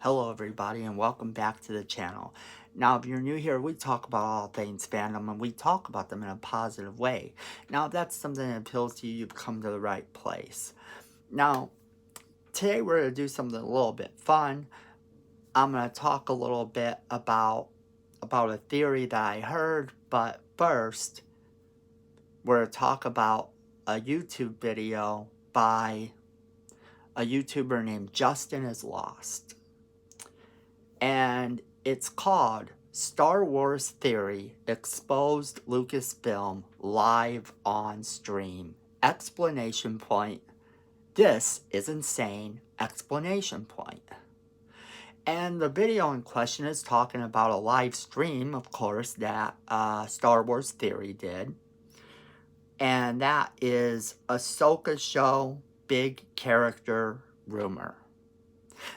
Hello everybody and welcome back to the channel. Now if you're new here, we talk about all things fandom and we talk about them in a positive way. Now if that's something that appeals to you, you've come to the right place. Now, today we're going to do something a little bit fun. I'm going to talk a little bit about a theory that I heard, but first we're going to talk about a YouTube video by a YouTuber named Justin is Lost. And it's called Star Wars Theory Exposed Lucasfilm Live on Stream. Explanation point. This is insane. Explanation point. And the video in question is talking about a live stream, of course, that Star Wars Theory did. And that is Ahsoka show big character rumor.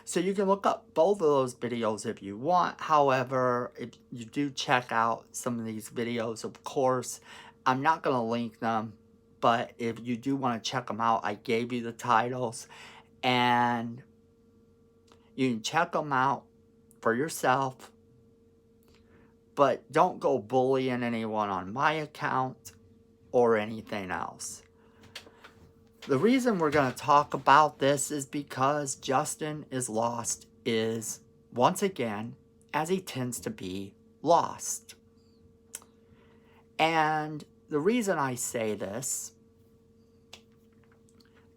So you can look up both of those videos if you want. However, if you do check out some of these videos, of course, I'm not going to link them. But if you do want to check them out, I gave you the titles. And you can check them out for yourself. But don't go bullying anyone on my account or anything else. The reason we're going to talk about this is because Justin is Lost is, once again, as he tends to be, lost. And the reason I say this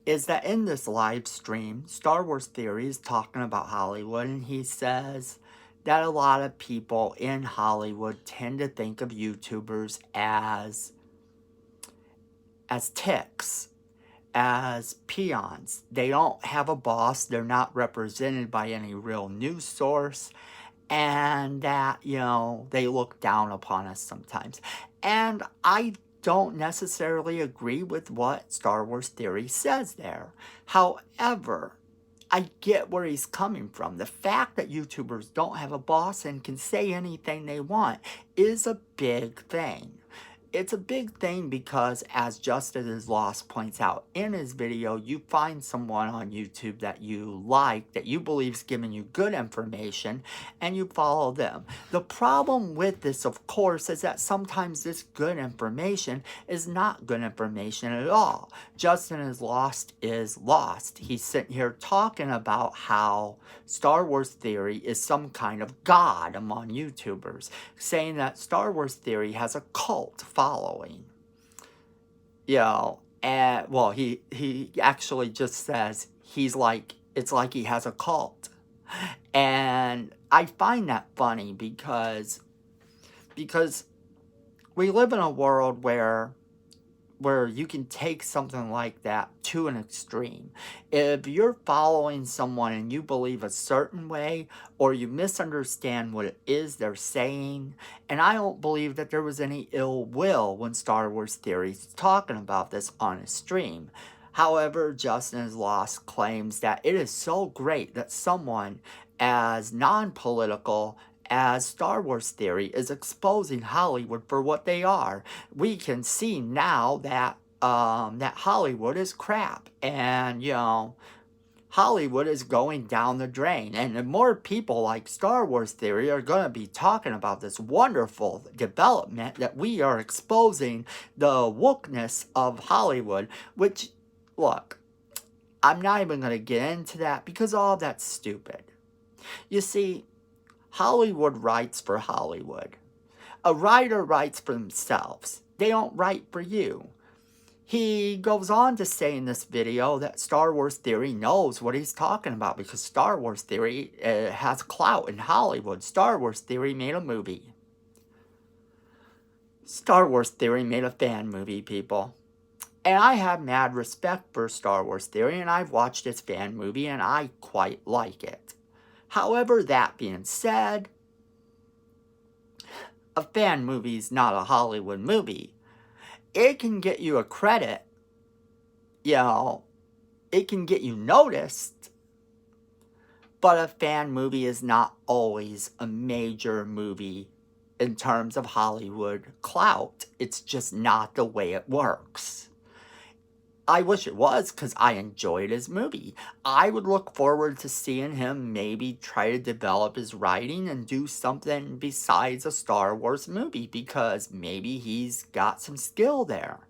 is that in this live stream, Star Wars Theory is talking about Hollywood, and he says that a lot of people in Hollywood tend to think of YouTubers as ticks, as peons. They don't have a boss. They're not represented by any real news source. And that, they look down upon us sometimes. And I don't necessarily agree with what Star Wars Theory says there. However, I get where he's coming from. The fact that YouTubers don't have a boss and can say anything they want is a big thing. It's a big thing because, as Justin is Lost points out in his video, you find someone on YouTube that you like, that you believe is giving you good information, and you follow them. The problem with this, of course, is that sometimes this good information is not good information at all. Justin is Lost is lost. He's sitting here talking about how Star Wars Theory is some kind of god among YouTubers, saying that Star Wars Theory has a cult following. And well, he actually just says it's like he has a cult. And I find that funny because we live in a world where you can take something like that to an extreme. If you're following someone and you believe a certain way, or you misunderstand what it is they're saying, and I don't believe that there was any ill will when Star Wars Theory is talking about this on a stream. However, Justin is Lost claims that it is so great that someone as non-political as Star Wars Theory is exposing Hollywood for what they are. We can see now that that Hollywood is crap, and Hollywood is going down the drain, and more people like Star Wars Theory are going to be talking about this wonderful development that we are exposing the wokeness of Hollywood, which, look, I'm not even going to get into that because all that's stupid. You see, Hollywood writes for Hollywood. A writer writes for themselves. They don't write for you. He goes on to say in this video that Star Wars Theory knows what he's talking about because Star Wars Theory has clout in Hollywood. Star Wars Theory made a movie. Star Wars Theory made a fan movie, people. And I have mad respect for Star Wars Theory, and I've watched his fan movie, and I quite like it. However, that being said, a fan movie is not a Hollywood movie. It can get you a credit, it can get you noticed, but a fan movie is not always a major movie in terms of Hollywood clout. It's just not the way it works. I wish it was, because I enjoyed his movie. I would look forward to seeing him maybe try to develop his writing and do something besides a Star Wars movie, because maybe he's got some skill there.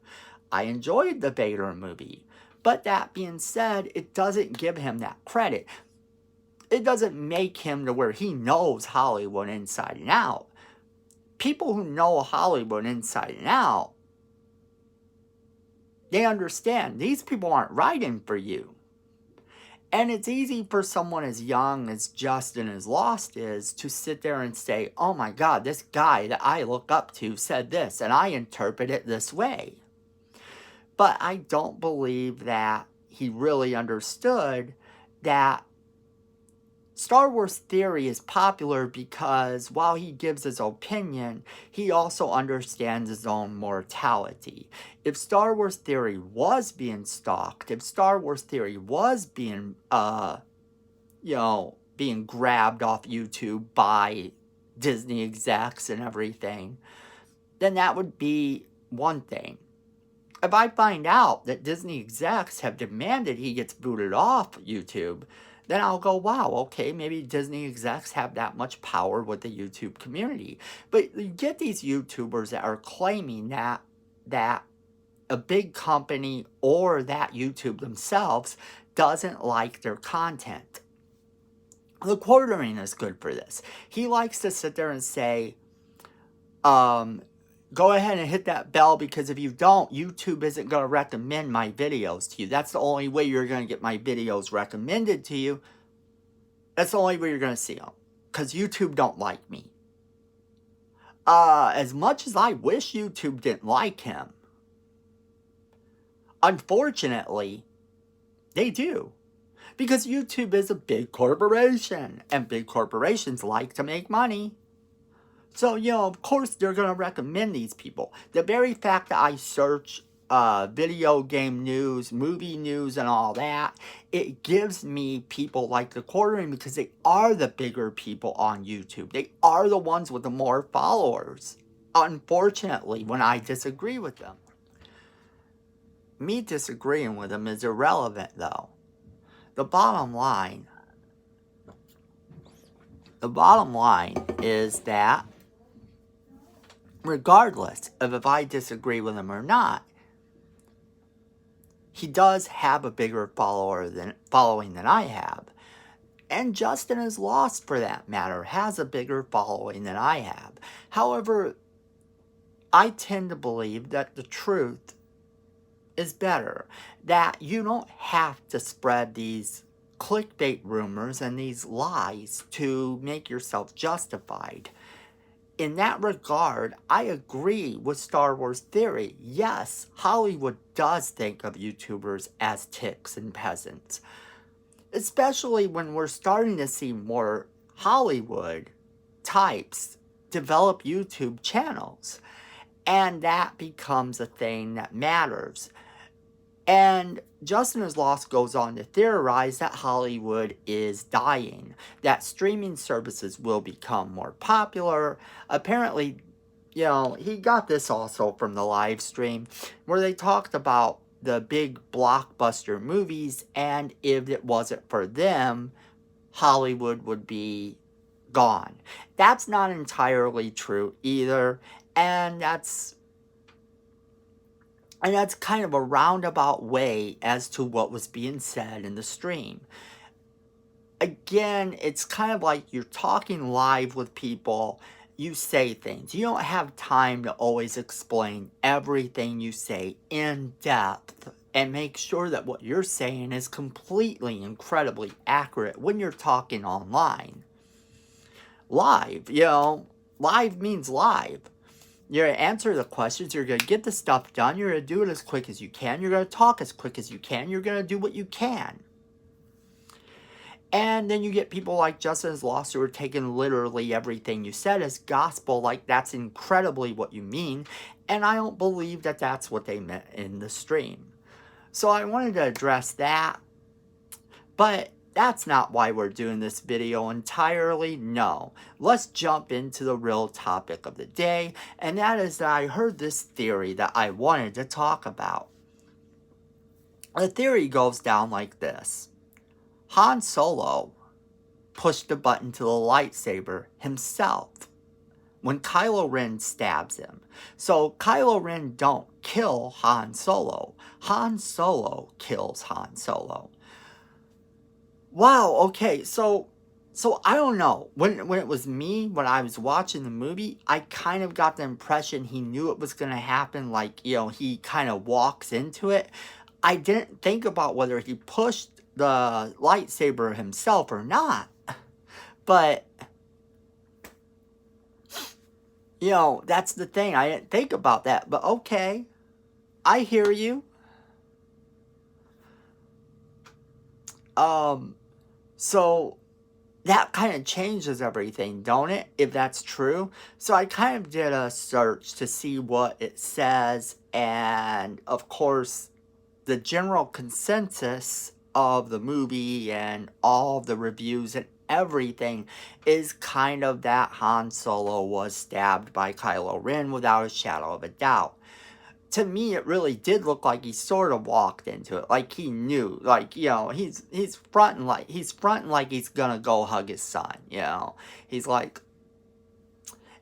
I enjoyed the Vader movie. But that being said, it doesn't give him that credit. It doesn't make him to where he knows Hollywood inside and out. People who know Hollywood inside and out, they understand these people aren't writing for you. And it's easy for someone as young as Justin as Lost is to sit there and say, oh my God, this guy that I look up to said this and I interpret it this way. But I don't believe that he really understood that Star Wars theory is popular because while he gives his opinion, he also understands his own mortality. If Star Wars theory was being stalked, if Star Wars theory was being, being grabbed off YouTube by Disney execs and everything, then that would be one thing. If I find out that Disney execs have demanded he gets booted off YouTube, then I'll go, wow, okay, maybe Disney execs have that much power with the YouTube community. But you get these YouTubers that are claiming that a big company or that YouTube themselves doesn't like their content. The Quartering is good for this. He likes to sit there and say, go ahead and hit that bell, because if you don't, YouTube isn't going to recommend my videos to you. That's the only way you're going to get my videos recommended to you. That's the only way you're going to see them, because YouTube don't like me. As much as I wish YouTube didn't like him, unfortunately, they do. Because YouTube is a big corporation, and big corporations like to make money. So, of course, they're going to recommend these people. The very fact that I search video game news, movie news, and all that, it gives me people like the Quartering, because they are the bigger people on YouTube. They are the ones with the more followers. Unfortunately, when I disagree with them. Me disagreeing with them is irrelevant, though. The bottom line is that regardless of if I disagree with him or not, he does have a bigger following than I have. And Justin is Lost, for that matter, has a bigger following than I have. However, I tend to believe that the truth is better. That you don't have to spread these clickbait rumors and these lies to make yourself justified. In that regard, I agree with Star Wars theory. Yes, Hollywood does think of YouTubers as ticks and peasants. Especially when we're starting to see more Hollywood types develop YouTube channels. And that becomes a thing that matters. And Justin is Lost goes on to theorize that Hollywood is dying, that streaming services will become more popular. Apparently, he got this also from the live stream, where they talked about the big blockbuster movies, and if it wasn't for them, Hollywood would be gone. That's not entirely true either, and that's kind of a roundabout way as to what was being said in the stream. Again, it's kind of like you're talking live with people. You say things. You don't have time to always explain everything you say in depth and make sure that what you're saying is completely, incredibly accurate when you're talking online. Live, live means live. You're going to answer the questions. You're going to get the stuff done. You're going to do it as quick as you can. You're going to talk as quick as you can. You're going to do what you can. And then you get people like Justin is Lost who are taking literally everything you said as gospel, like that's incredibly what you mean. And I don't believe that that's what they meant in the stream. So I wanted to address that. But that's not why we're doing this video entirely. No. Let's jump into the real topic of the day. And that is that I heard this theory that I wanted to talk about. The theory goes down like this. Han Solo pushed the button to the lightsaber himself when Kylo Ren stabs him. So Kylo Ren don't kill Han Solo. Han Solo kills Han Solo. Wow, okay, so I don't know. When it was me, when I was watching the movie, I kind of got the impression he knew it was going to happen. Like, you know, he kind of walks into it. I didn't think about whether he pushed the lightsaber himself or not. But, you know, that's the thing. I didn't think about that. But okay, I hear you. So that kind of changes everything, don't it? If that's true. So I kind of did a search to see what it says. And of course, the general consensus of the movie and all of the reviews and everything is kind of that Han Solo was stabbed by Kylo Ren without a shadow of a doubt. To me, it really did look like he sort of walked into it, like he knew, like, you know, he's fronting like he's gonna go hug his son, you know, he's like,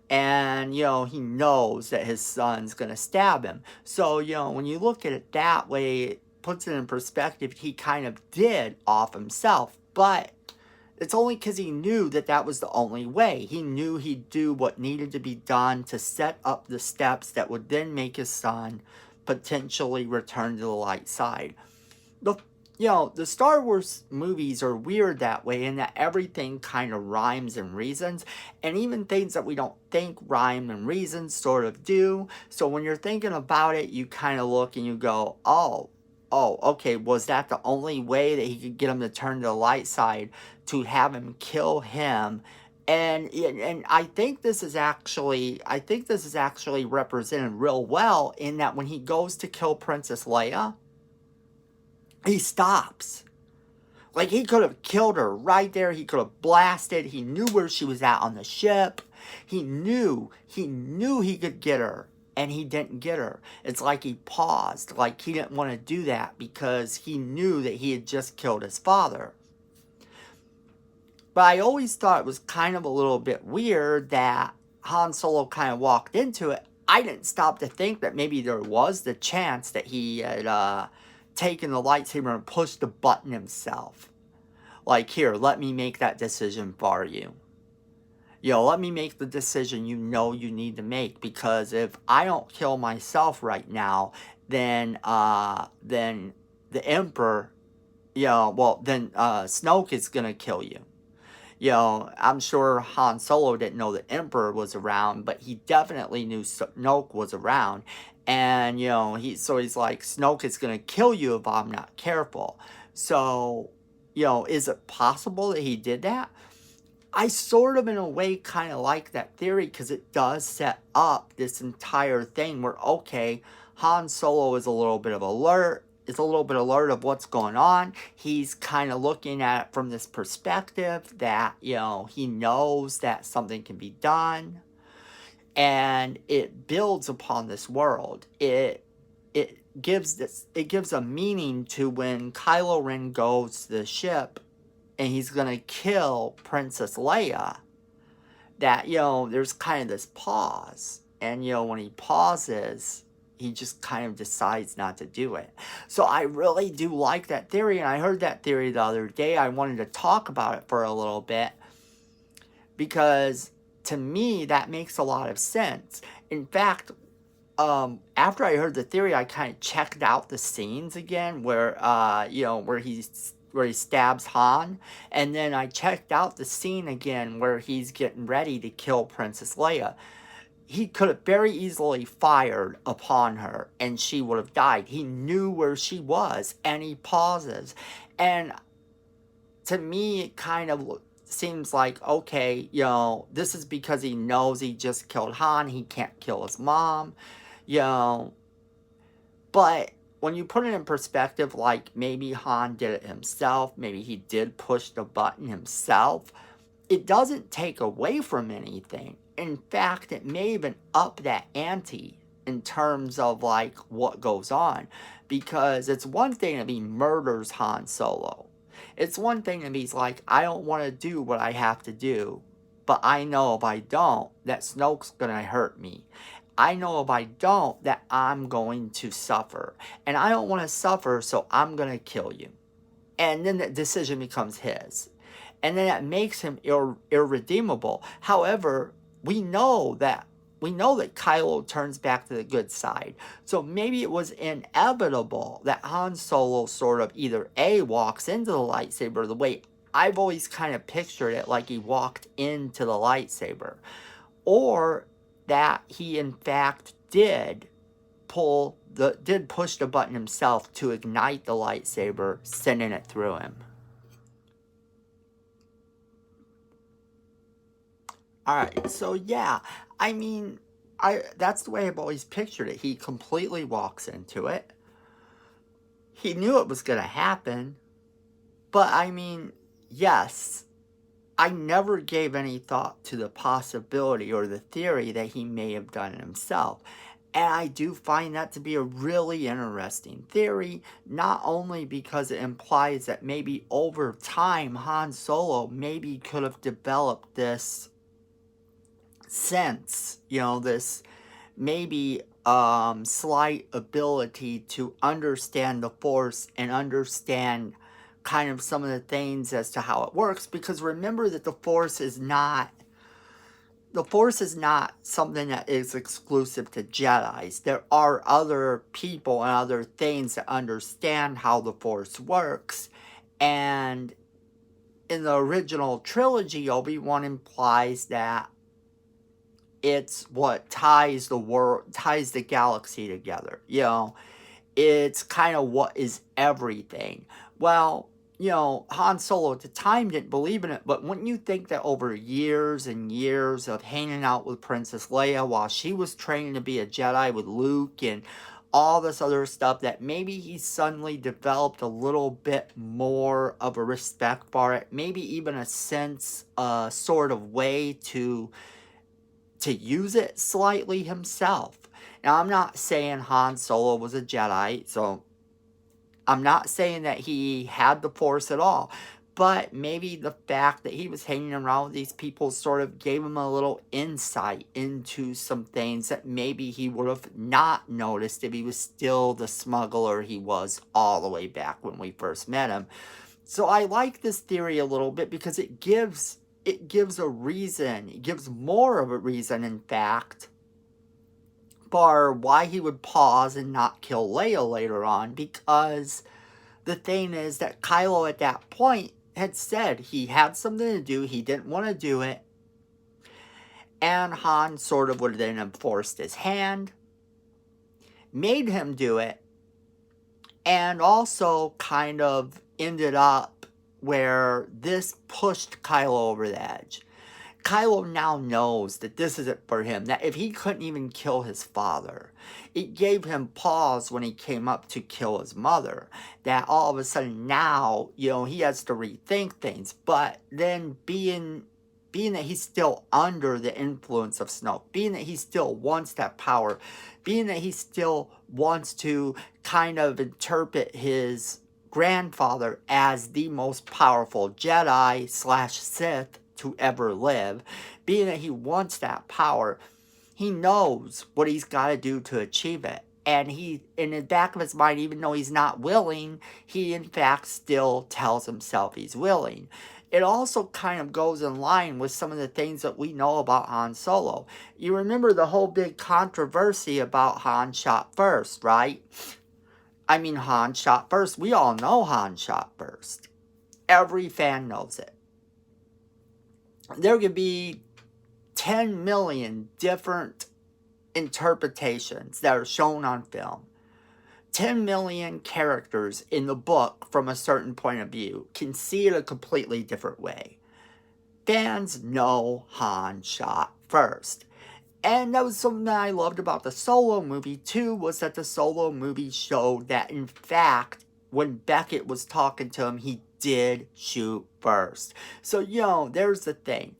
and, you know, he knows that his son's gonna stab him. So, you know, when you look at it that way, it puts it in perspective. He kind of did off himself, but it's only because he knew that that was the only way. He knew he'd do what needed to be done to set up the steps that would then make his son potentially return to the light side. You know, the Star Wars movies are weird that way in that everything kind of rhymes and reasons. And even things that we don't think rhyme and reason sort of do. So when you're thinking about it, you kind of look and you go, oh, okay, was that the only way that he could get him to turn to the light side, to have him kill him? And I think this is actually represented real well in that when he goes to kill Princess Leia, he stops. Like, he could have killed her right there. He could have blasted. He knew where she was at on the ship. He knew he could get her. And he didn't get her. It's like he paused. Like, he didn't want to do that because he knew that he had just killed his father. But I always thought it was kind of a little bit weird that Han Solo kind of walked into it. I didn't stop to think that maybe there was the chance that he had taken the lightsaber and pushed the button himself. Like, here, let me make that decision for you. You know, let me make the decision you know you need to make, because if I don't kill myself right now, then the Emperor, you know, well, then Snoke is gonna kill you. You know, I'm sure Han Solo didn't know the Emperor was around, but he definitely knew Snoke was around. And, you know, he's like, Snoke is going to kill you if I'm not careful. So, you know, is it possible that he did that? I sort of, in a way, kind of like that theory, because it does set up this entire thing where, okay, Han Solo is a little bit alert of what's going on. He's kind of looking at it from this perspective that, you know, he knows that something can be done. And it builds upon this world. It gives a meaning to when Kylo Ren goes to the ship and he's gonna kill Princess Leia. That, you know, there's kind of this pause, and, you know, when he pauses, he just kind of decides not to do it. So I really do like that theory, and I heard that theory the other day. I wanted to talk about it for a little bit because, to me, that makes a lot of sense. In fact, after I heard the theory, I kind of checked out the scenes again where, you know, where he stabs Han, and then I checked out the scene again where he's getting ready to kill Princess Leia. He could have very easily fired upon her, and she would have died. He knew where she was, and he pauses. And to me, it kind of seems like, okay, you know, this is because he knows he just killed Han. He can't kill his mom, you know. But when you put it in perspective, like, maybe Han did it himself, maybe he did push the button himself, it doesn't take away from anything. In fact, it may even up that ante in terms of like what goes on, because it's one thing if he murders Han Solo. It's one thing if he's like, I don't want to do what I have to do, but I know if I don't, that Snoke's gonna hurt me. I know if I don't, that I'm going to suffer. And I don't want to suffer, so I'm going to kill you. And then the decision becomes his. And then that makes him irredeemable. However, we know that Kylo turns back to the good side. So maybe it was inevitable that Han Solo sort of either A, walks into the lightsaber the way I've always kind of pictured it, like he walked into the lightsaber, or that he in fact did push the button himself to ignite the lightsaber, sending it through him. Alright, so yeah, I mean, that's the way I've always pictured it. He completely walks into it. He knew it was going to happen, but I mean, yes, I never gave any thought to the possibility or the theory that he may have done it himself. And I do find that to be a really interesting theory, not only because it implies that maybe over time Han Solo maybe could have developed this sense, this maybe slight ability to understand the Force and understand kind of some of the things as to how it works, because remember that the Force is not something that is exclusive to Jedis. There are other people and other things that understand how the Force works, and in the original trilogy, Obi-Wan implies that it's what ties the galaxy together. It's kind of what is everything. Well, Han Solo at the time didn't believe in it, but wouldn't you think that over years and years of hanging out with Princess Leia while she was training to be a Jedi with Luke and all this other stuff, that maybe he suddenly developed a little bit more of a respect for it, maybe even a sense, sort of way to use it slightly himself. Now, I'm not saying Han Solo was a Jedi, so I'm not saying that he had the Force at all, but maybe the fact that he was hanging around with these people sort of gave him a little insight into some things that maybe he would have not noticed if he was still the smuggler he was all the way back when we first met him. So I like this theory a little bit because it gives a reason, it gives more of a reason, in fact, for why he would pause and not kill Leia later on, because the thing is that Kylo at that point had said he had something to do, he didn't want to do it, and Han sort of would then have forced his hand, made him do it, and also kind of ended up where this pushed Kylo over the edge. Kylo now knows that this isn't for him, that if he couldn't even kill his father, it gave him pause when he came up to kill his mother, that all of a sudden now, he has to rethink things. But then being that he's still under the influence of Snoke, being that he still wants that power, being that he still wants to kind of interpret his grandfather as the most powerful Jedi / Sith to ever live, being that he wants that power, he knows what he's got to do to achieve it. And he, in the back of his mind, even though he's not willing, he in fact still tells himself he's willing. It also kind of goes in line with some of the things that we know about Han Solo. You remember the whole big controversy about Han shot first, right? I mean, Han shot first. We all know Han shot first. Every fan knows it. There could be 10 million different interpretations that are shown on film. 10 million characters in the book from a certain point of view can see it a completely different way. Fans know Han shot first. And that was something that I loved about the Solo movie too, was that the Solo movie showed that in fact, when Beckett was talking to him, he did shoot first. So, there's the thing.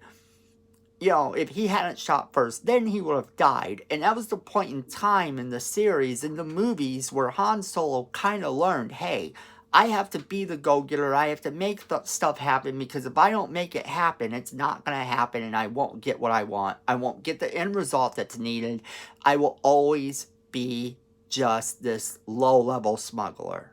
you know, if he hadn't shot first, then he would have died. And that was the point in time in the series, in the movies, where Han Solo kind of learned, hey, I have to be the go-getter. I have to make the stuff happen, because if I don't make it happen, it's not going to happen, and I won't get what I want. I won't get the end result that's needed. I will always be just this low-level smuggler.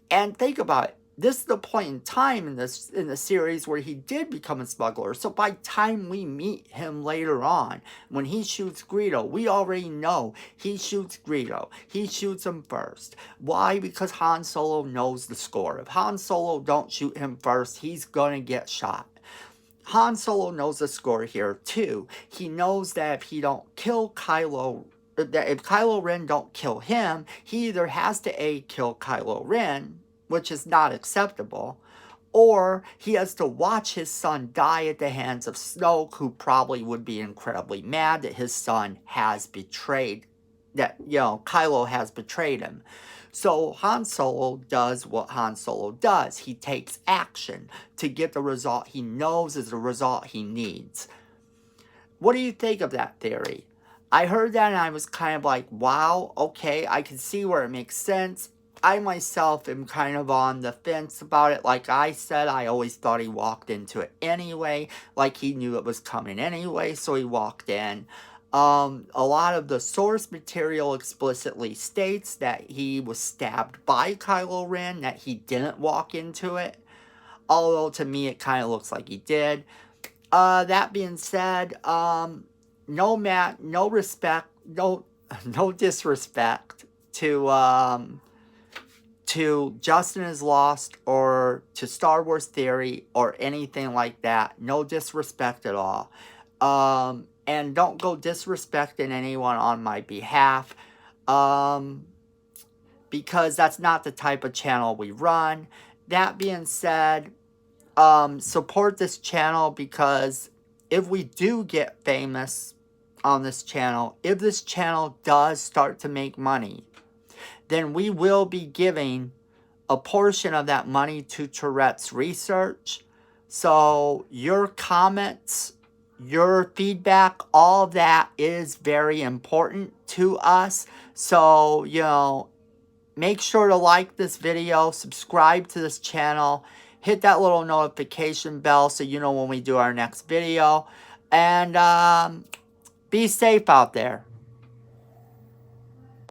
And think about it. This is the point in time in the series where he did become a smuggler. So by the time we meet him later on, when he shoots Greedo, we already know he shoots Greedo. He shoots him first. Why? Because Han Solo knows the score. If Han Solo don't shoot him first, he's gonna get shot. Han Solo knows the score here too. He knows that if he don't kill Kylo, that if Kylo Ren don't kill him, he either has to A, kill Kylo Ren, which is not acceptable, or he has to watch his son die at the hands of Snoke, who probably would be incredibly mad that his son has betrayed, that, you know, Kylo has betrayed him. So Han Solo does what Han Solo does. He takes action to get the result he knows is the result he needs. What do you think of that theory? I heard that and I was kind of like, wow, okay, I can see where it makes sense. I myself am kind of on the fence about it. Like I said, I always thought he walked into it anyway, like he knew it was coming anyway, so he walked in. A lot of the source material explicitly states that he was stabbed by Kylo Ren, that he didn't walk into it. Although to me it kind of looks like he did. That being said, no respect, no disrespect to Justin Is Lost or to Star Wars Theory or anything like that. No disrespect at all. And don't go disrespecting anyone on my behalf. Because that's not the type of channel we run. That being said, support this channel, because if we do get famous on this channel, if this channel does start to make money, then we will be giving a portion of that money to Tourette's research. So your comments, your feedback, all of that is very important to us. So, you know, make sure to like this video, subscribe to this channel, hit that little notification bell so you know when we do our next video, and be safe out there.